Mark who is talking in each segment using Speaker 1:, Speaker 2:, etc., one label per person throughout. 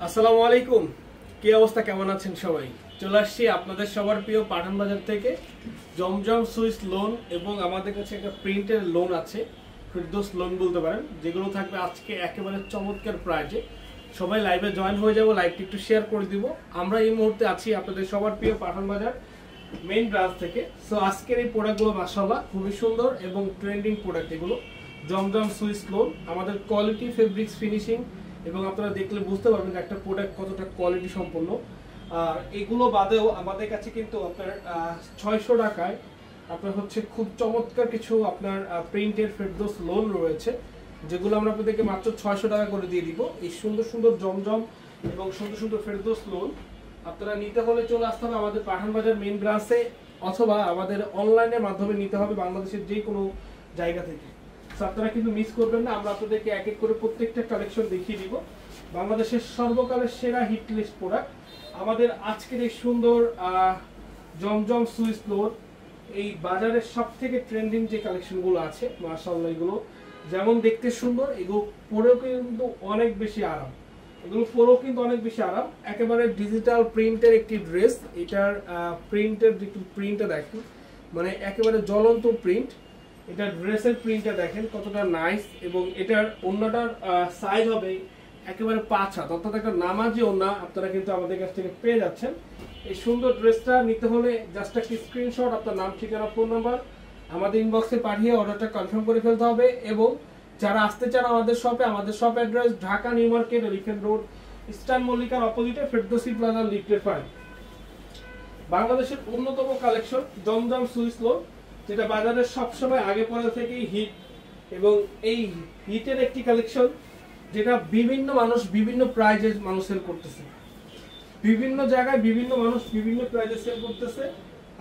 Speaker 1: আসসালামু আলাইকুম, কি অবস্থা, কেমন আছেন সবাই? চলে আসছি আপনাদের সবার প্রিয় পাঠান বাজার থেকে জমজম সুইস লোন এবং আমাদের কাছে একটা প্রিন্টের লোন আছে, ফেরদৌস লোন বলতে পারেন, যেগুলো থাকবে আজকে একেবারে চমৎকার প্রাইজে। সবাই লাইভে জয়েন হয়ে যাবো, লাইভটি একটু শেয়ার করে দিব। আমরা এই মুহূর্তে আছি আপনাদের সবার প্রিয় পাঠান বাজার মেইন ব্রাঞ্চ থেকে। সো আজকের এই প্রোডাক্টগুলো মাশাআল্লাহ খুবই সুন্দর এবং ট্রেন্ডিং প্রোডাক্ট। এগুলো জমজম সুইস লোন, আমাদের কোয়ালিটি, ফেব্রিক্স, ফিনিশিং এবং আপনারা দেখলে বুঝতে পারবেন যে একটা প্রোডাক্ট কতটা কোয়ালিটি সম্পন্ন। আর এগুলো বাদেও আমাদের কাছে কিন্তু আপনার 600 টাকায় আপনার হচ্ছে খুব চমৎকার কিছু আপনার প্রিন্টের ফেরদৌস লোন রয়েছে, যেগুলো আমরা আপনাদেরকে মাত্র 600 টাকা করে দিয়ে দিব। এই সুন্দর সুন্দর জমজম এবং সুন্দর সুন্দর ফেরদৌস লোন আপনারা নিতে হলে চলে আসতে হবে আমাদের পাঠান বাজার মেইন ব্রাঞ্চে, অথবা আমাদের অনলাইনের মাধ্যমে নিতে হবে বাংলাদেশের যে কোনো জায়গা থেকে। আপনারা কিন্তু মিস করবেন না, আমরা আপনাদেরকে এক এক করে প্রত্যেকটা কালেকশন দেখিয়ে দিব। বাংলাদেশের সর্বকালের সেরা হিট লিস্ট প্রোডাক্ট আমাদের আজকের এই সুন্দর জমজম সুইস লোন। এই বাজারের সব থেকে ট্রেন্ডিং যে কালেকশনগুলো আছে মাশাআল্লাহ, এগুলো যেমন দেখতে সুন্দর, এগুলো পরেও কিন্তু অনেক বেশি আরাম। এগুলো পরেও কিন্তু অনেক বেশি আরাম। একেবারে ডিজিটাল প্রিন্টের একটি ড্রেস, এটার প্রিন্টের প্রিন্টটা দেখেন, মানে একেবারে জ্বলন্ত প্রিন্ট। এটা ড্রেসের প্রিন্টটা দেখেন কতটা নাইস, এবং এটার ওন্নাটার সাইজ হবে একেবারে 5 হাত, অর্থাৎ একটা নামাজি ওন্না আপনারা কিন্তু আমাদের কাছ থেকে পেয়ে যাচ্ছেন। এই সুন্দর ড্রেসটা নিতে হলে জাস্ট একটা স্ক্রিনশট, আপনার নাম, ঠিকানা, ফোন নাম্বার আমাদের ইনবক্সে পাঠিয়ে অর্ডারটা কনফার্ম করে ফেলতে হবে। এবং যারা আসতে চান আমাদের শপে, আমাদের shop address Dhaka New Market, Elephant Road, Eastern মল্লিকার অপোজিটে, ফেরদৌসি প্লাজা, লিফটের 5। বাংলাদেশের অন্যতম কালেকশন জমজম সুইস লোন, যেটা বাজারের সবসময় আগে পরে থেকেই হিট, এবং এই হিটের একটি কালেকশন যেটা বিভিন্ন মানুষ বিভিন্ন প্রাইজে মানুষ সেল করতেছে, বিভিন্ন জায়গায় বিভিন্ন মানুষ বিভিন্ন প্রাইজে সেল করতেছে।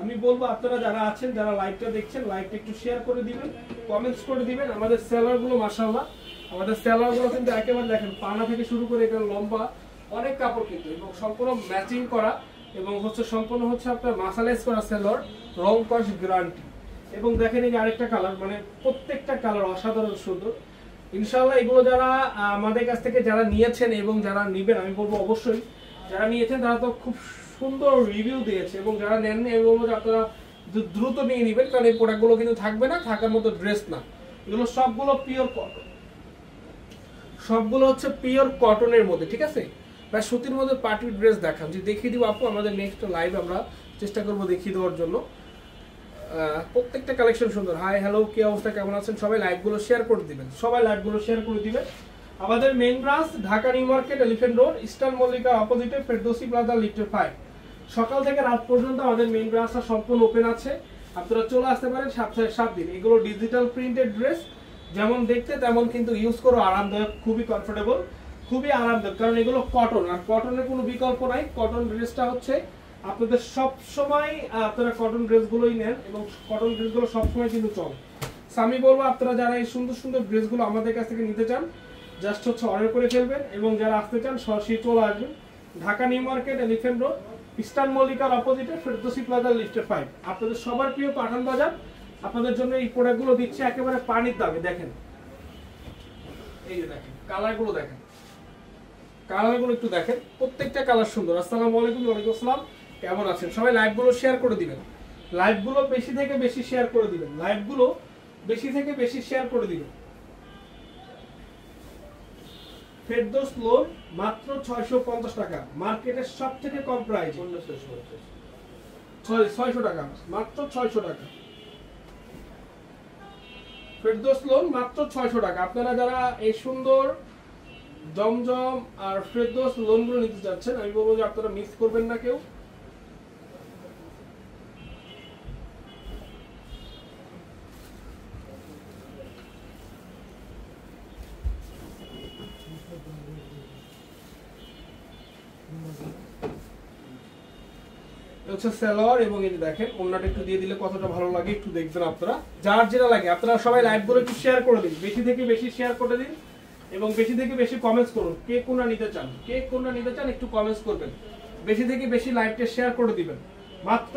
Speaker 1: আমি বলবো আপনারা যারা আছেন, যারা লাইভটা দেখছেন, লাইভটা একটু শেয়ার করে দিবেন, কমেন্টস করে দিবেন। আমাদের সেলারগুলো মাশাআল্লাহ, আমাদের সেলারগুলো কিন্তু একেবারে দেখেন পানা থেকে শুরু করে এটা লম্বা অনেক কাপড় কিন্তু, এবং সম্পূর্ণ ম্যাচিং করা, এবং সম্পূর্ণ আপনার মাসালাইজ করা সেলর, রং কস গ্যারান্টি। এবং দেখেন এই যে আরেকটা কালার, মানে প্রত্যেকটা কালার অসাধারণ সুন্দর। ইনশাআল্লাহ এগুলো যারা আমাদের কাছ থেকে যারা নিয়েছেন এবং যারা নেবেন, আমি বলবো অবশ্যই যারা নিয়েছেন তারা তো খুব সুন্দর রিভিউ দিয়েছে, এবং যারা নেননি আমি বলবো যে আপনারা দ্রুত নিয়ে নেবেন, কারণ এই প্রোডাক্টগুলো কিন্তু থাকবে না, থাকার মতো ড্রেস না। এগুলো সবগুলো পিওর কটন, সবগুলো হচ্ছে পিওর কটনের মধ্যে, ঠিক আছে? বা সুতির মধ্যে পার্টি ড্রেস দেখান, যে দেখিয়ে দিব আপু আমাদের নেক্সট লাইভ আমরা চেষ্টা করবো দেখিয়ে দেওয়ার জন্য। প্রত্যেকটা কালেকশন সুন্দর। হাই, হ্যালো, কি অবস্থা, কেমন আছেন সবাই? লাইভগুলো শেয়ার করে দিবেন, সবাই লাইভগুলো শেয়ার করে দিবেন। আমাদের main branch Dhaka New Market, Elephant Road, eastern Mallika অপোজিটে, ফেরদৌসি প্লাজা, লিফটের 5। সকাল থেকে রাত পর্যন্ত আমাদের মেইন ব্রাঞ্চটা সম্পূর্ণ ওপেন আছে, আপনারা চলে আসতে পারেন সপ্তাহে 7 দিন। এগুলো ডিজিটাল প্রিন্টেড ড্রেস, যেমন দেখতে তেমন কিন্তু ইউজ করো আরামদায়ক, খুবই কমফোর্টেবল, খুবই আরামদায়ক, কারণ এগুলো কটন, আর কটনের কোনো বিকল্প নাই। কটন ড্রেসটা হচ্ছে আপনাদের সব সময়, আপনারা কটন ড্রেসগুলোই নেন, এবং কটন ড্রেসগুলো সবসময় কিন্তু চলে। আমি বলবো আপনারা যারা এই সুন্দর সুন্দর ড্রেসগুলো আমাদের কাছ থেকে নিতে চান, জাস্ট অর্ডার করে ফেলবেন, এবং যারা আসতে চান সরাসরি চলে আসবেন Dhaka New Market, Elephant Road, Eastern মল্লিকার অপোজিটে, ফেরদৌসি প্লাজা, লিফটের 5। আপনাদের সবার প্রিয় পাঠান বাজার আপনাদের জন্য এই প্রোডাক্টগুলো দিচ্ছে একেবারে পানির দামে। দেখেন এই যে দেখেন কালারগুলো, দেখেন কালারগুলো একটু দেখেন, প্রত্যেকটা কালার সুন্দর। আসসালামু আলাইকুম। ওয়ালাইকুম আসসালাম, কেমন আছেন সবাই? লাইভগুলো শেয়ার করে দিবেন, লাইভগুলো বেশি থেকে বেশি শেয়ার করে দিবেন, লাইভগুলো বেশি থেকে বেশি শেয়ার করে দিবেন। ফেরদৌস লোন মাত্র 650 টাকা, মার্কেটের সব থেকে কম প্রাইস। 600 টাকা, মাত্র 600 টাকা। ফেরদৌস লোন মাত্র 600 টাকা। আপনারা যারা এই সুন্দর জমজম আর ফেরদৌস লোনগুলো নিতে যাচ্ছেন, আমি বলবো যে আপনারা মিস করবেন না কেউ। হচ্ছে সেলর, এবং এই যে দেখেন ওন্নাটা একটু দিয়ে দিলে কতটা ভালো লাগে একটু দেখবেন আপনারা, যার যেটা লাগে। আপনারা সবাই লাইভগুলো একটু শেয়ার করে দিন, বেশি থেকে বেশি শেয়ার করে দিন, এবং বেশি থেকে বেশি কমেন্টস করুন। কে কোনটা নিতে চান, কে কোনটা নিতে চান একটু কমেন্টস করবেন, বেশি থেকে বেশি লাইভটা শেয়ার করে দিবেন। মাত্র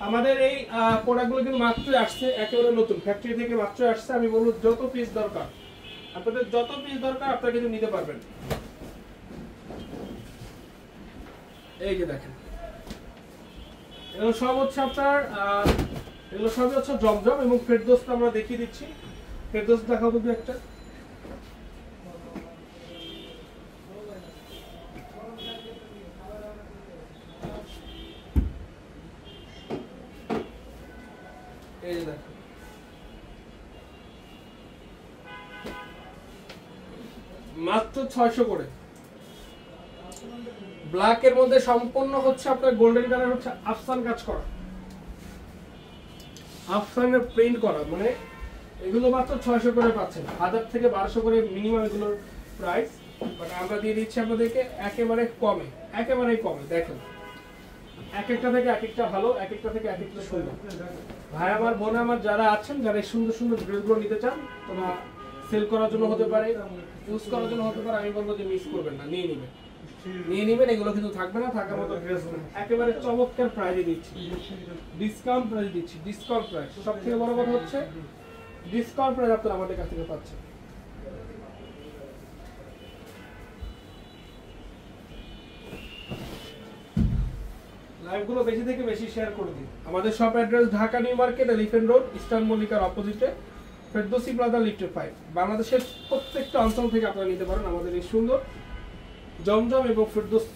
Speaker 1: আমাদের এই প্রোডাক্টগুলো কিন্তু মাত্রই আসছে, একেবারে নতুন ফ্যাক্টরি থেকে মাত্র আসছে। আমি বলবো যত পিস দরকার, আপনাদের যত পিস দরকার আপনারা কিন্তু নিতে পারবেন। এই যে দেখেন, এগুলো সব হচ্ছে আপনার এগুলো সবই হচ্ছে জমজম এবং ফেরদৌসটা আমরা দেখিয়ে দিচ্ছি। ফেরদৌস দেখাও তো একটা। এই যে দেখেন, মাত্র 600 করে। ব্ল্যাক এর মধ্যে সম্পূর্ণ হচ্ছে আপনার গোল্ডেন কালার, হচ্ছে আফসান কাজ করা, আফসানের প্রিন্ট করা, মানে এগুলো মাত্র 600 করে পাচ্ছেন। 1000 থেকে 1200 করে মিনিমাম এগুলোর প্রাইস, বাট আমরা দিয়ে দিচ্ছি আপনাদেরকে একেবারে কমে, একেবারেই কমে। দেখেন এক একটা থেকে এক একটা ভালো, এক একটা থেকে এক একটা সুন্দর। ভাই আমার, বোন আমার যারা আছেন, যারা এই সুন্দর সুন্দর ড্রেসগুলো নিতে চান, তোমরা সেল করার জন্য হতে পারে, ইউজ করার জন্য হতে পারে, আমি বলবো যে মিস করবেন না, নিয়ে নেবেন, নিয়ে নেবেন। এগুলো কিন্তু থাকবে না, থাকার মতো ড্রেস একেবারে চমৎকার প্রাইজে দিচ্ছি, ডিসকাউন্ট প্রাইজে দিচ্ছি, ডিসকাউন্ট প্রাইস। সব থেকে বড় কথা হচ্ছে ডিসকাউন্ট প্রাইস আপনারা আমাদের কাছ থেকে পাচ্ছেন। লাইভগুলো বেশি থেকে বেশি শেয়ার করে দিন। আমাদের shop address Dhaka New Market, Elephant Road, Eastern মল্লিকার অপোজিটে, ফেরদৌসী প্লাজা লিফটে 5। বাংলাদেশের প্রত্যেকটা অঞ্চল থেকে আপনারা নিতে পারেন আমাদের এই সুন্দর জমজম এবং ফেরদৌস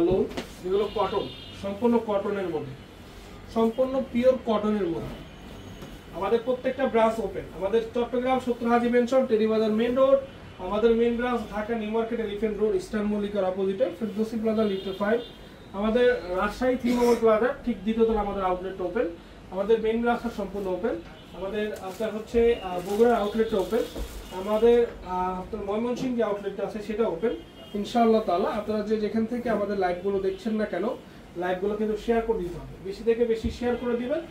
Speaker 1: লোন, যেগুলো কটন, সম্পূর্ণ কটনের মধ্যে, সম্পূর্ণ পিওর কটনের মধ্যে। আমাদের প্রত্যেকটা ব্রাঞ্চ ওপেন। আমাদের চট্টগ্রাম সত্তর Haji Mansion, Teribazar Main Road. আমাদের main branch Dhaka New Market, Elephant Road, Eastern মল্লিকার অপোজিটে, ফেরদৌসী প্লাজা লিফটে 5। আমাদের রাজশাহী 3 নম্বর প্লাজা ঠিক দ্বিতীয়তলা আমাদের আউটলেট ওপেন। আমাদের মেন ব্রাঞ্চটা সম্পূর্ণ ওপেন। আমাদের আপনার হচ্ছে বগুড়ার আউটলেটটা ওপেন। আমাদের আপনার ময়মনসিংহ যে আউটলেটটা আছে সেটা ওপেন। ইনশাআল্লাহ তাআলা আপনারা যে যেখান থেকে আমাদের লাইভগুলো দেখছেন না কেন, লাইভগুলো কিন্তু শেয়ার করে দিতে হবে, বেশি থেকে বেশি শেয়ার করে দিবেন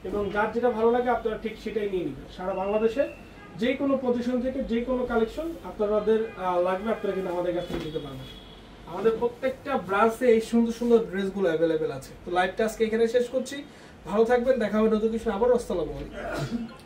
Speaker 1: এবং যার যেটা ভালো লাগে আপনারা ঠিক সেটাই নিয়ে নেবেন। সারা বাংলাদেশে যে কোনো পজিশন থেকে যে কোনো কালেকশন আপনাদের লাগবে, আপনারা কিন্তু আমাদের কাছ থেকে নিতে পারবেন। আমাদের প্রত্যেকটা ব্রাঞ্চে এই সুন্দর সুন্দর ড্রেসগুলো অ্যাভেলেবেল আছে। তো লাইভটা আজকে এখানে শেষ করছি। ভালো থাকবেন, দেখা হবে নতুন কিছু আবার। আসসালামু আলাইকুম।